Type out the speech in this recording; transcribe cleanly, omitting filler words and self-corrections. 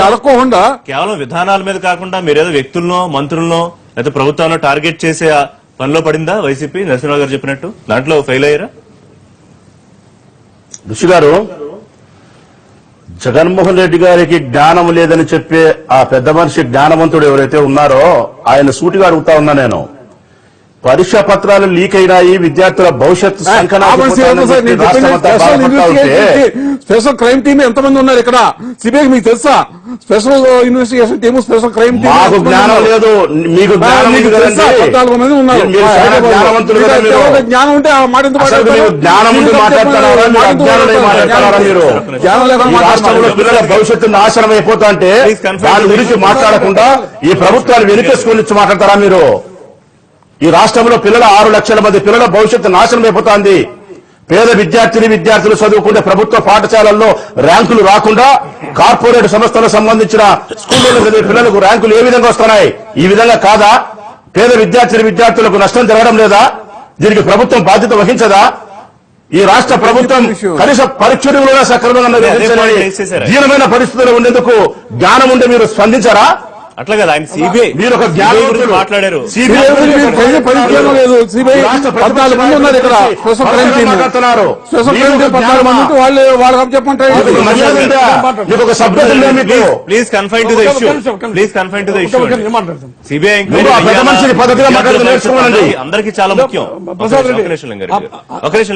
అడగకుండా కేవలం విధానాల మీద కాకుండా మీరేదో వ్యక్తులను మంత్రులను లేదా ప్రభుత్వాన్ని టార్గెట్ చేసే పనిలో పడిందా వైసీపీ? నరసింహరావు గారు చెప్పినట్టు దాంట్లో ఫెయిల్ అయ్యారా? ఋషి గారు, జగన్మోహన్ రెడ్డి గారికి జ్ఞానం లేదని చెప్పే ఆ పెద్ద మనిషి జ్ఞానవంతుడు ఎవరైతే ఉన్నారో ఆయన సూటిగా అడుగుతా ఉన్నా నేను. పరీక్షా పత్రాలు లీక్ అయినాయి, విద్యార్థుల భవిష్యత్తు స్పెషల్ క్రైమ్ టీమ్ ఎంతమంది ఉన్నారు ఇక్కడ? సిబిఐ మీకు తెలుసా? Special investigation team, special crime team. మాకు జ్ఞానం లేదు, మీకు జ్ఞానం మంది ఉన్నారు. జ్ఞానం ఉంటే ఆ మాట జ్ఞానం ఉంటే మాట్లాడతారా? మీరు రాష్ట్రంలో పిల్లల భవిష్యత్తు నాశనం అయిపోతా అంటే దాని గురించి మాట్లాడకుండా ఈ ప్రభుత్వాన్ని వెనుకేసుకొని మాట్లాడతారా మీరు? ఈ రాష్ట్రంలో పిల్లల 6 లక్షల మంది పిల్లల భవిష్యత్తు నాశనం అయిపోతుంది. పేద విద్యార్థులు చదువుకుంటే ప్రభుత్వ పాఠశాలల్లో ర్యాంకులు రాకుండా కార్పొరేట్ సంస్థలకు సంబంధించిన స్కూళ్లలో చదివే పిల్లలకు ర్యాంకులు ఏ విధంగా వస్తున్నాయి? ఈ విధంగా కాదా? పేద విద్యార్థులకు నష్టం జరగడం లేదా? దీనికి ప్రభుత్వం బాధ్యత వహించదా? ఈ రాష్ట్ర ప్రభుత్వం కనీస పరీక్షలు కూడా సక్రమంగా నిర్వహించాలని దీనమైన పరిస్థితుల్లో ఉండేందుకు జ్ఞానం ఉంటే మీరు స్పందించారా? అట్లా కదా ఆయన సిబిఐ మీరు ఒక జ్ఞానం గురించి మాట్లాడారు. Please confine to the issue. CBI అందరికీ చాలా ముఖ్యం. ఒక నిమిషం